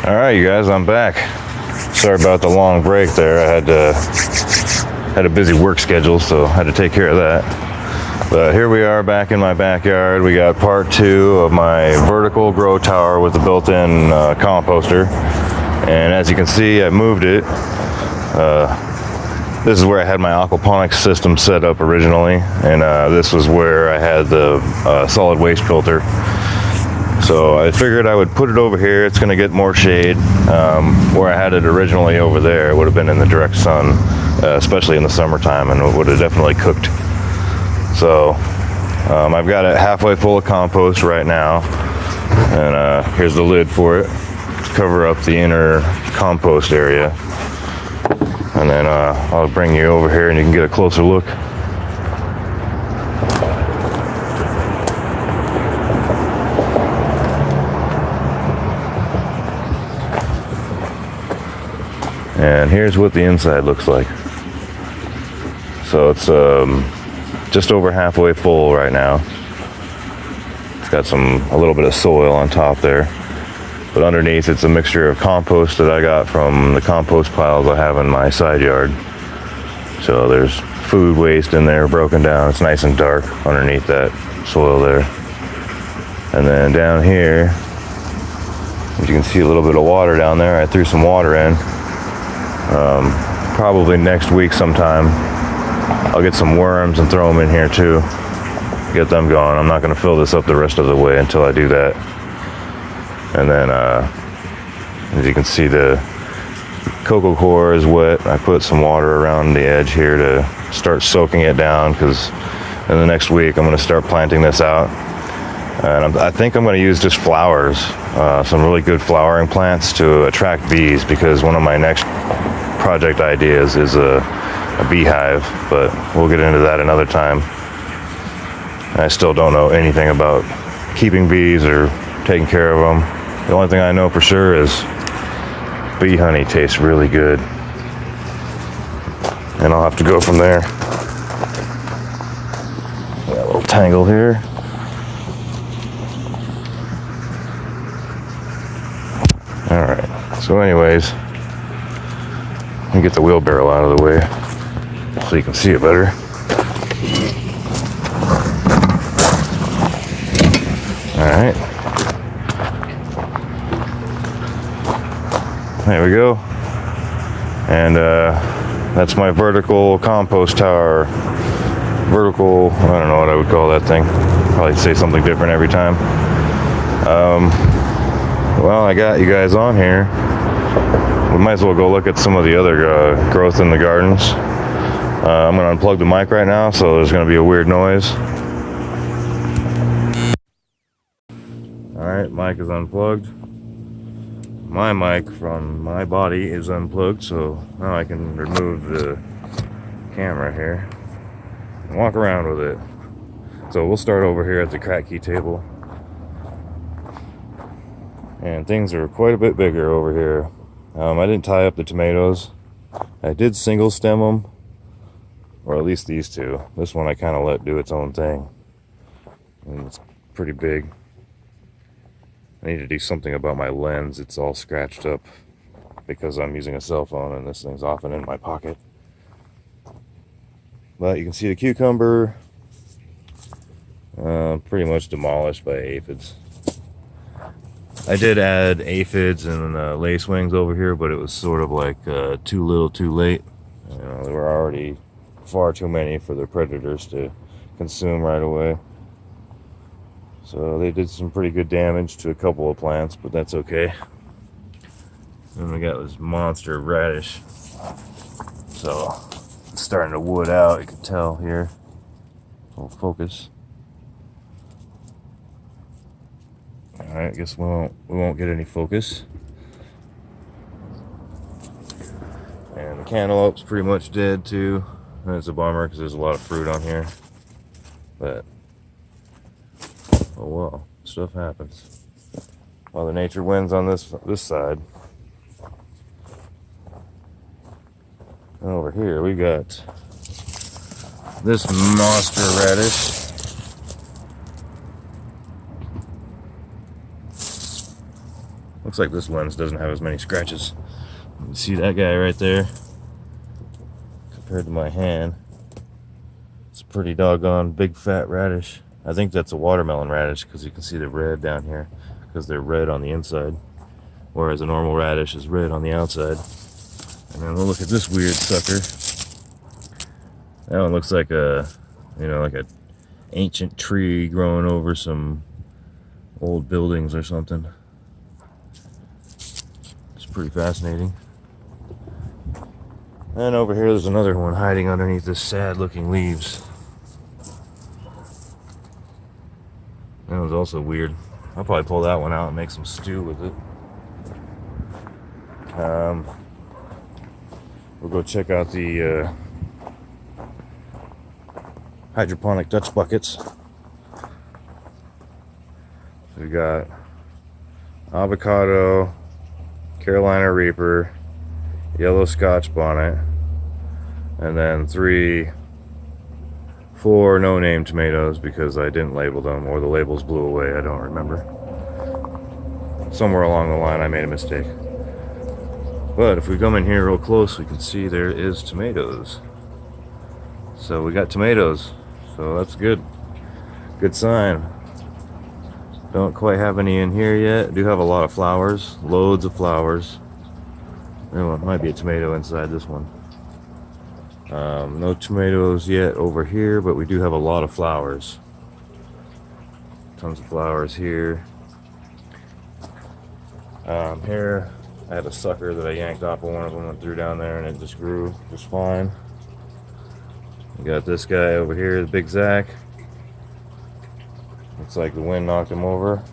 All right, you guys, I'm back. Sorry about the long break there. I had a busy work schedule, so I had to take care of that. But here we are back in my backyard. We got part 2 of my vertical grow tower with the built-in composter. And as you can see, I moved it. This is where I had my aquaponics system set up originally, and this was where I had the solid waste filter. So I figured I would put it over here. It's going to get more shade. Where I had it originally over there, it would have been in the direct sun, especially in the summertime, and it would have definitely cooked. So I've got it halfway full of compost right now, and here's the lid for it to cover up the inner compost area. And then I'll bring you over here and you can get a closer look. And here's what the inside looks like. So it's just over halfway full right now. It's got a little bit of soil on top there. But underneath it's a mixture of compost that I got from the compost piles I have in my side yard. So there's food waste in there broken down. It's nice and dark underneath that soil there. And then down here, as you can see, a little bit of water down there. I threw some water in. Probably next week sometime I'll get some worms and throw them in here too. Get them going. I'm not going to fill this up the rest of the way until I do that. And then, as you can see, the cocoa core is wet. I put some water around the edge here to start soaking it down, because in the next week I'm going to start planting this out. And I think I'm going to use just flowers, some really good flowering plants to attract bees, because one of my next project ideas is a beehive, but we'll get into that another time. I still don't know anything about keeping bees or taking care of them. The only thing I know for sure is bee honey tastes really good. And I'll have to go from there. Got a little tangle here. Alright, so anyways, let me get the wheelbarrow out of the way so you can see it better. Alright. There we go. And that's my vertical compost tower. Vertical, I don't know what I would call that thing. Probably say something different every time. Well, I got you guys on here. We might as well go look at some of the other growth in the gardens. I'm going to unplug the mic right now, so there's going to be a weird noise. Alright, mic is unplugged. My mic from my body is unplugged, so now I can remove the camera here and walk around with it. So we'll start over here at the crack key table. And things are quite a bit bigger over here. I didn't tie up the tomatoes. I did single stem them, or at least these two. This one I kind of let do its own thing. And it's pretty big. I need to do something about my lens. It's all scratched up because I'm using a cell phone and this thing's often in my pocket. But you can see the cucumber pretty much demolished by aphids. I did add aphids and lacewings over here, but it was sort of like too little too late. You know, there were already far too many for the predators to consume right away. So they did some pretty good damage to a couple of plants, but that's okay. And we got this monster radish. So it's starting to wood out, you can tell here. We'll focus. Alright, I guess we won't get any focus. And the cantaloupe's pretty much dead too. And it's a bummer because there's a lot of fruit on here. But oh well, stuff happens. Mother Nature wins on this side. And over here we got this monster radish. Looks like this lens doesn't have as many scratches. You see that guy right there? Compared to my hand, it's a pretty doggone big fat radish. I think that's a watermelon radish because you can see the red down here because they're red on the inside, whereas a normal radish is red on the outside. And then we'll look at this weird sucker. That one looks like a, you know, like a ancient tree growing over some old buildings or something. It's pretty fascinating. And over here there's another one hiding underneath this sad looking leaves. That one's also weird. I'll probably pull that one out and make some stew with it. We'll go check out the hydroponic Dutch buckets. So we got avocado, Carolina Reaper, yellow Scotch bonnet, and then 4 no-name tomatoes because I didn't label them, or the labels blew away. I don't remember. Somewhere along the line I made a mistake. But if we come in here real close, we can see there is tomatoes. So we got tomatoes. So that's good. Good sign. Don't quite have any in here yet. Do have a lot of flowers. Loads of flowers. There might be a tomato inside this one. No tomatoes yet over here, but we do have a lot of flowers. Tons of flowers here. Here I had a sucker that I yanked off of one of them and threw down there, and it just grew just fine. We got this guy over here, the Big Zack. Looks like the wind knocked him over.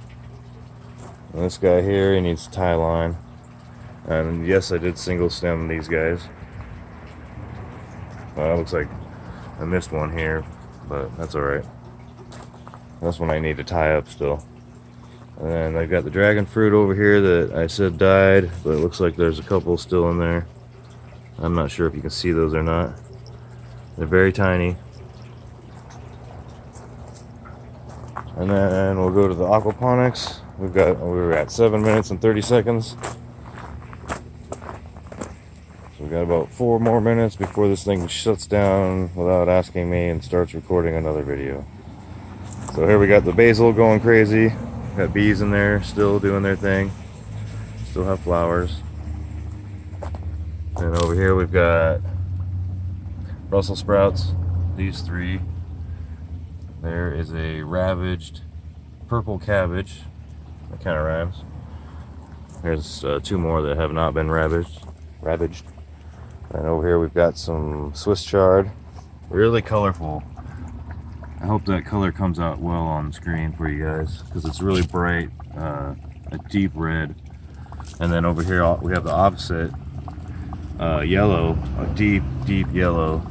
And this guy here, he needs tie line. And yes, I did single stem these guys. Looks like I missed one here, but that's alright. That's one I need to tie up still. And then I've got the dragon fruit over here that I said died, but it looks like there's a couple still in there. I'm not sure if you can see those or not. They're very tiny. And then we'll go to the aquaponics. We're at 7 minutes and 30 seconds. So we've got about 4 more minutes before this thing shuts down without asking me and starts recording another video. So here we got the basil going crazy. Got bees in there still doing their thing. Still have flowers. And over here we've got Brussels sprouts. These 3. There is a ravaged purple cabbage. That kind of rhymes. There's 2 more that have not been ravaged. And over here we've got some Swiss chard. Really colorful. I hope that color comes out well on screen for you guys because it's really bright, a deep red. And then over here we have the opposite, yellow, a deep yellow.